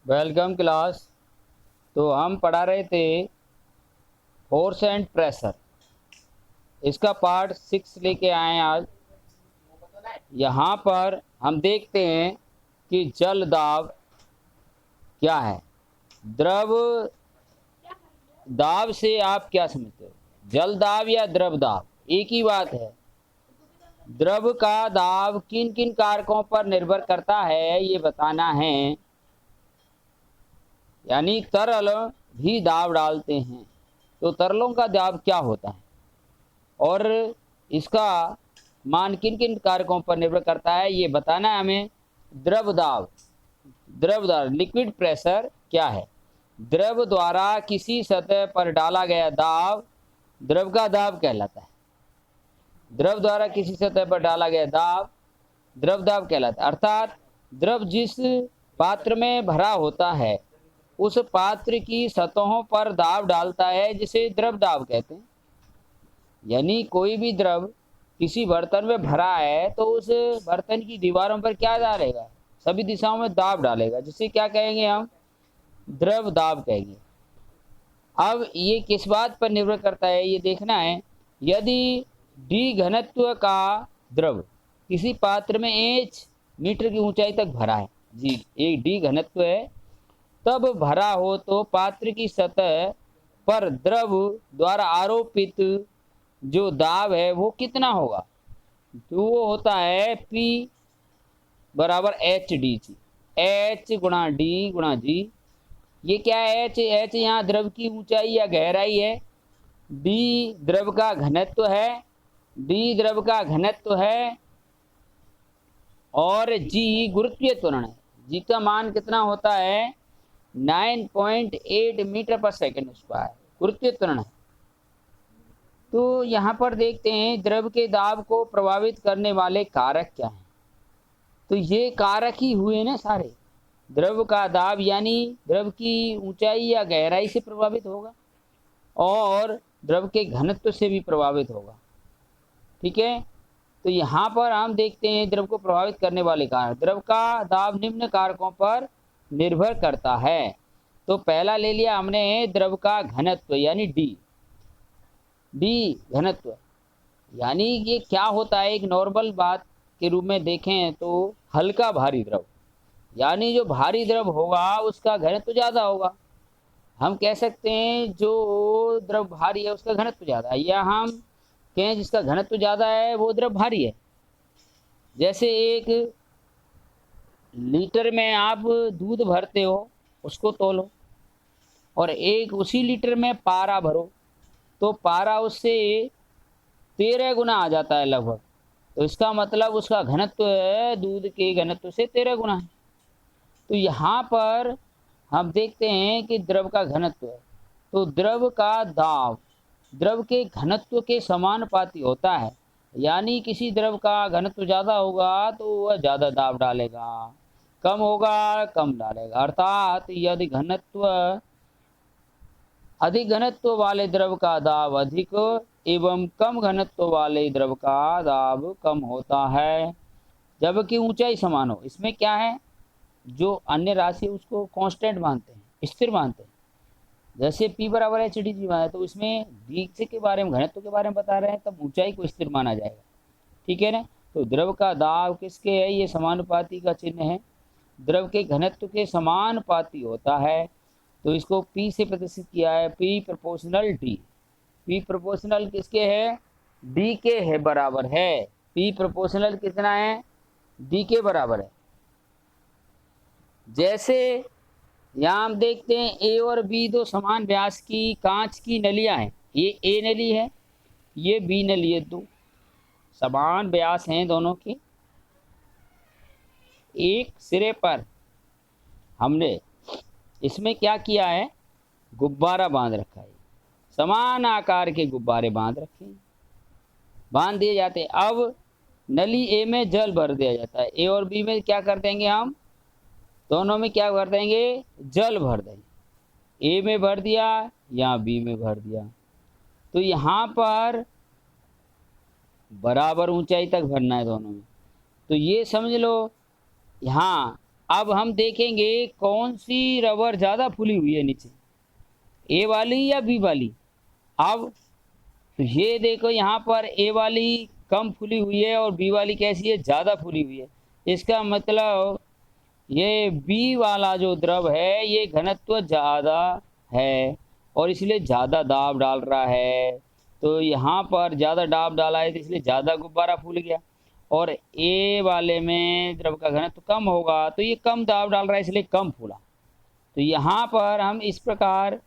Welcome class. तो हम पढ़ा रहे थे फोर्स एंड प्रेशर। इसका पार्ट 6 लेके आए हैं आज। यहाँ पर हम देखते हैं कि जल दाब क्या है। द्रव दाब से आप क्या समझते हो? जल दाब या द्रव दाब एक ही बात है। द्रव का दाब किन किन कारकों पर निर्भर करता है ये बताना है। यानी तरल भी दाब डालते हैं, तो तरलों का दाब क्या होता है और इसका मान किन किन कारकों पर निर्भर करता है ये बताना है हमें। द्रव दाब, लिक्विड प्रेशर क्या है? द्रव द्वारा किसी सतह पर डाला गया दाब द्रव का दाब कहलाता है। द्रव द्वारा किसी सतह पर डाला गया दाब द्रव दाब कहलाता है। अर्थात द्रव जिस पात्र में भरा होता है उस पात्र की सतहों पर दाब डालता है जिसे द्रव दाब कहते हैं। यानी कोई भी द्रव किसी बर्तन में भरा है तो उस बर्तन की दीवारों पर क्या डालेगा? सभी दिशाओं में दाब डालेगा, जिसे क्या कहेंगे हम? द्रव दाब कहेंगे। अब ये किस बात पर निर्भर करता है ये देखना है। यदि डी घनत्व का द्रव किसी पात्र में एच मीटर की ऊंचाई तक भरा है, जी एक डी घनत्व है, तब भरा हो तो पात्र की सतह पर द्रव द्वारा आरोपित जो दाब है वो कितना होगा? तो वो होता है P बराबर एच डी जी। एच गुणा डी गुणा जी। ये क्या है? एच यहाँ द्रव की ऊंचाई या गहराई है, डी द्रव का घनत्व है, डी द्रव का घनत्व है और जी गुरुत्वीय त्वरण है। जी का मान कितना होता है? 9.8 मीटर पर सेकेंड स्क्वायर गुरुत्वीय त्वरण है। तो यहाँ पर देखते हैं द्रव के दाब को प्रभावित करने वाले कारक क्या हैं। तो ये कारक ही हुए ना सारे। द्रव का दाब यानी द्रव की ऊंचाई या गहराई से प्रभावित होगा और द्रव के घनत्व से भी प्रभावित होगा। ठीक है, तो यहाँ पर हम देखते हैं द्रव को प्रभावित करने वाले कारक। द्रव का दाब निम्न कारकों पर निर्भर करता है। तो पहला ले लिया हमने द्रव का घनत्व यानी डी घनत्व। यानी ये क्या होता है? एक नॉर्मल बात के रूप में देखें तो हल्का भारी द्रव, यानी जो भारी द्रव होगा उसका घनत्व ज़्यादा होगा। हम कह सकते हैं जो द्रव भारी है उसका घनत्व ज़्यादा है, या हम कहें जिसका घनत्व ज़्यादा है वो द्रव भारी है। जैसे एक लीटर में आप दूध भरते हो, उसको तोलो, और एक उसी लीटर में पारा भरो, तो पारा उससे 13 गुना आ जाता है लगभग। तो इसका मतलब उसका घनत्व है दूध के घनत्व से 13 गुना है। तो यहाँ पर हम देखते हैं कि द्रव का घनत्व है, तो द्रव का दाब द्रव के घनत्व के समानुपाती होता है। यानी किसी द्रव का घनत्व ज़्यादा होगा तो वह ज़्यादा दाब डालेगा, कम होगा कम डालेगा। अर्थात यदि अधिक घनत्व वाले द्रव का दाब अधिक एवं कम घनत्व वाले द्रव का दाब कम होता है, जबकि ऊंचाई समान हो। इसमें क्या है, जो अन्य राशि उसको कांस्टेंट मानते हैं, स्थिर मानते हैं। जैसे P बराबर एच डी जी है, तो इसमें डी के बारे में, घनत्व के बारे में बता रहे हैं, तब ऊंचाई को स्थिर माना जाएगा। ठीक है ना? तो द्रव का दाब किसके है? ये समानुपाती का चिन्ह है, द्रव के घनत्व के समानुपाती होता है। तो इसको P से प्रदर्शित किया है, P proportional D। P proportional किसके है? D के है बराबर है। P प्रोपोर्शनल कितना है? D के बराबर है। जैसे यहाँ हम देखते हैं ए और बी दो समान व्यास की कांच की नलियां हैं। ये ए नली है, ये बी नली है, दो समान व्यास हैं दोनों की। एक सिरे पर हमने इसमें क्या किया है? गुब्बारा बांध रखा है। समान आकार के गुब्बारे बांध दिए जाते हैं। अब नली ए में जल भर दिया जाता है, ए और बी में क्या कर देंगे हम? दोनों में क्या भर देंगे? जल भर देंगे। ए में भर दिया या बी में भर दिया। तो यहाँ पर बराबर ऊंचाई तक भरना है दोनों में। तो ये समझ लो, यहाँ अब हम देखेंगे कौन सी रबर ज़्यादा फूली हुई है नीचे, ए वाली या बी वाली। अब तो ये देखो यहाँ पर ए वाली कम फूली हुई है और बी वाली कैसी है, ज़्यादा फूली हुई है। इसका मतलब ये बी वाला जो द्रव है ये घनत्व ज़्यादा है और इसलिए ज़्यादा दाब डाल रहा है। तो यहाँ पर ज़्यादा दाब डाला है तो इसलिए ज़्यादा गुब्बारा फूल गया। और ए वाले में द्रव का घनत्व कम होगा तो ये कम दाब डाल रहा है इसलिए कम फूला। तो यहाँ पर हम इस प्रकार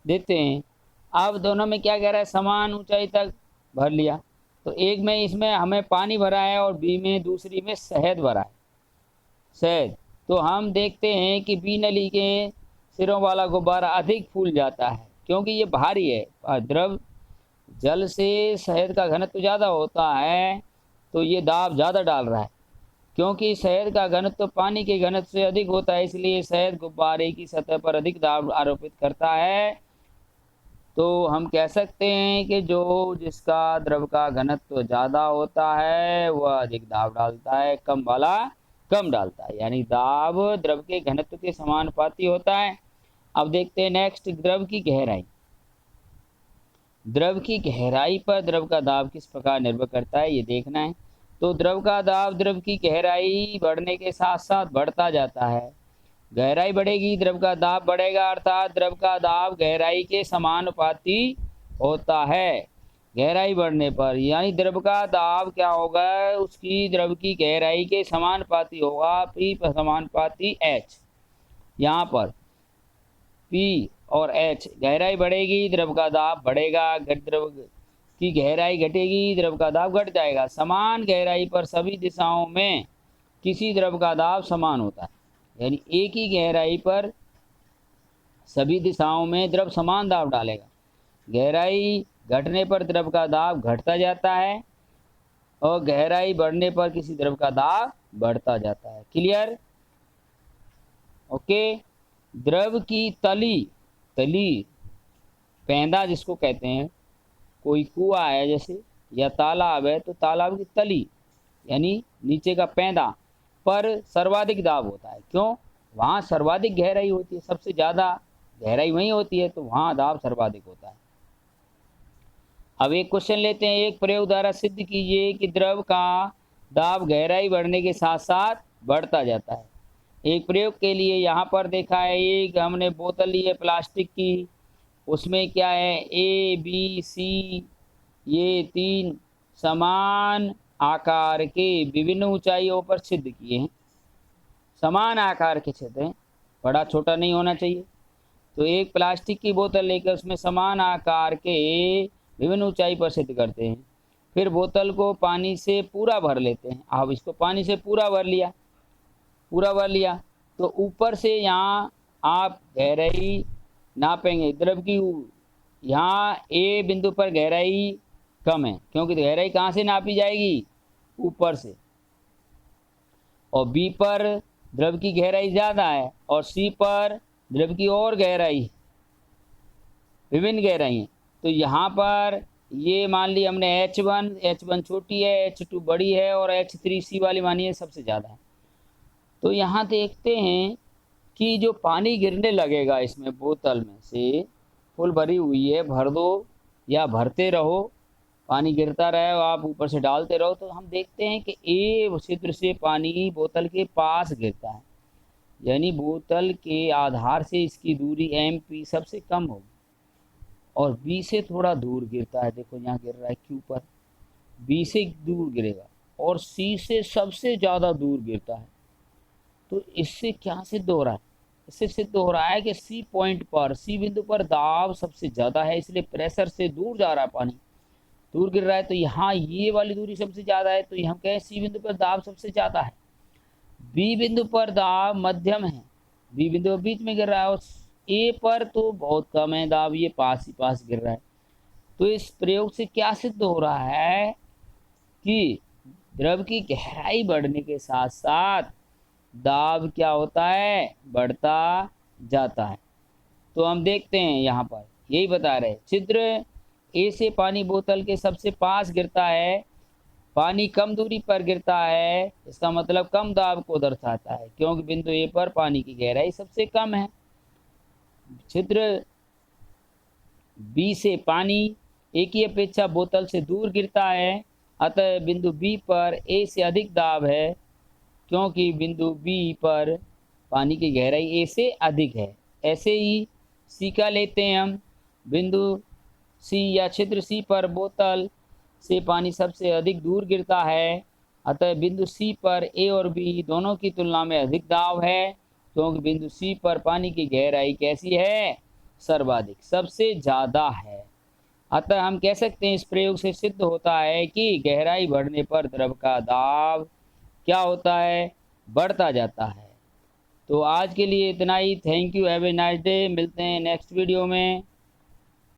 देते हैं। अब दोनों में क्या कह रहा है, समान ऊंचाई तक भर लिया। तो एक में इसमें हमें पानी भरा है और बी में दूसरी में शहद भरा है, शहद। तो हम देखते हैं कि बी नली के सिरों वाला गुब्बारा अधिक फूल जाता है क्योंकि ये भारी है और द्रव जल से शहद का घनत्व ज़्यादा होता है तो ये दाब ज़्यादा डाल रहा है। क्योंकि शहद का घनत्व पानी के घनत्व से अधिक होता है इसलिए शहद गुब्बारे की सतह पर अधिक दाब आरोपित करता है। तो हम कह सकते हैं कि जो जिसका द्रव का घनत्व ज़्यादा होता है वह अधिक दाब डालता है, कम वाला कम डालता है, यानी दाब द्रव के घनत्व के समानुपाती होता है। अब देखते हैं नेक्स्ट, द्रव की गहराई। द्रव की गहराई पर द्रव का दाब किस प्रकार निर्भर करता है ये देखना है। तो द्रव का दाब द्रव की गहराई बढ़ने के साथ साथ बढ़ता जाता है। गहराई बढ़ेगी द्रव का दाब बढ़ेगा, अर्थात द्रव का दाब गहराई के समानुपाती होता है। गहराई बढ़ने पर यानी द्रव का दाब क्या होगा, उसकी द्रव की गहराई के समानुपाती होगा, पी समानुपाती एच। यहाँ पर पी और एच, गहराई बढ़ेगी द्रव का दाब बढ़ेगा, द्रव की गहराई घटेगी द्रव का दाब घट जाएगा। समान गहराई पर सभी दिशाओं में किसी द्रव का दाब समान होता है, यानी एक ही गहराई पर सभी दिशाओं में द्रव समान दाब डालेगा। गहराई घटने पर द्रव का दाब घटता जाता है और गहराई बढ़ने पर किसी द्रव का दाब बढ़ता जाता है। क्लियर? ओके। द्रव की तली, तली पैंदा जिसको कहते हैं, कोई कुआं है जैसे या तालाब है तो तालाब की तली यानी नीचे का पैंदा पर सर्वाधिक दाब होता है। क्यों? वहाँ सर्वाधिक गहराई होती है, सबसे ज़्यादा गहराई वहीं होती है तो वहाँ दाब सर्वाधिक होता है। अब एक क्वेश्चन लेते हैं, एक प्रयोग द्वारा सिद्ध कीजिए कि द्रव का दाब गहराई बढ़ने के साथ साथ बढ़ता जाता है। एक प्रयोग के लिए यहाँ पर देखा है, एक हमने बोतल ली है प्लास्टिक की, उसमें क्या है ए बी सी ये 3 समान आकार के विभिन्न ऊंचाइयों पर छिद्र किए हैं। समान आकार के छिद्र हैं, बड़ा छोटा नहीं होना चाहिए। तो एक प्लास्टिक की बोतल लेकर उसमें समान आकार के विभिन्न ऊंचाई पर छिद्र करते हैं। फिर बोतल को पानी से पूरा भर लेते हैं। अब इसको पानी से पूरा भर लिया, पूरा भर लिया तो ऊपर से यहाँ आप गहराई नापेंगे द्रव की। यहाँ ए बिंदु पर गहराई कम है क्योंकि गहराई कहाँ से नापी जाएगी, ऊपर से, और बी पर द्रव की गहराई ज़्यादा है और सी पर द्रव की और गहराई, विभिन्न गहराई हैं। तो यहाँ पर ये मान ली हमने H1 छोटी है, H2 बड़ी है और H3 सी वाली मानिए सबसे ज़्यादा है। तो यहाँ देखते हैं कि जो पानी गिरने लगेगा इसमें बोतल में से, फुल भरी हुई है, भर दो या भरते रहो, पानी गिरता रहे और आप ऊपर से डालते रहो, तो हम देखते हैं कि ए छिद्र से पानी बोतल के पास गिरता है, यानी बोतल के आधार से इसकी दूरी MP सबसे कम होगी और बी से थोड़ा दूर गिरता है। देखो यहाँ गिर रहा है क्यू पर, बी से दूर गिरेगा और सी से सबसे ज़्यादा दूर गिरता है। तो इससे क्या सिद्ध हो रहा है, इससे सिद्ध हो रहा है कि सी पॉइंट पर, सी बिंदु पर दाब सबसे ज़्यादा है, इसलिए प्रेशर से दूर जा रहा है, पानी दूर गिर रहा है। तो यहाँ ये वाली दूरी सबसे ज़्यादा है, तो हम कहें सी बिंदु पर दाब सबसे ज़्यादा है। बी बिंदु पर दाब मध्यम है, बी बिंदु बीच में गिर रहा है और ए पर तो बहुत कम है दाब, ये पास ही पास गिर रहा है। तो इस प्रयोग से क्या सिद्ध हो रहा है कि द्रव की गहराई बढ़ने के साथ साथ दाब क्या होता है, बढ़ता जाता है। तो हम देखते हैं यहाँ पर यही बता रहे, छिद्र ए से पानी बोतल के सबसे पास गिरता है पानी कम दूरी पर गिरता है, इसका मतलब कम दाब को दर्शाता है, क्योंकि बिंदु ए पर पानी की गहराई सबसे कम है। छिद्र बी से पानी ए की अपेक्षा बोतल से दूर गिरता है, अतः बिंदु बी पर ए से अधिक दाब है, क्योंकि बिंदु बी पर पानी की गहराई ए से अधिक है। ऐसे ही सी का लेते हैं हम। बिंदु सी या छिद्र सी पर बोतल से पानी सबसे अधिक दूर गिरता है, अतः बिंदु सी पर ए और बी दोनों की तुलना में अधिक दाब है, क्योंकि बिंदु सी पर पानी की गहराई कैसी है? सर्वाधिक, सबसे ज़्यादा है। अतः हम कह सकते हैं इस प्रयोग से सिद्ध होता है कि गहराई बढ़ने पर द्रव का दाब क्या होता है? बढ़ता जाता है। तो आज के लिए इतना ही। Thank you, have a nice day. मिलते हैं नेक्स्ट वीडियो में।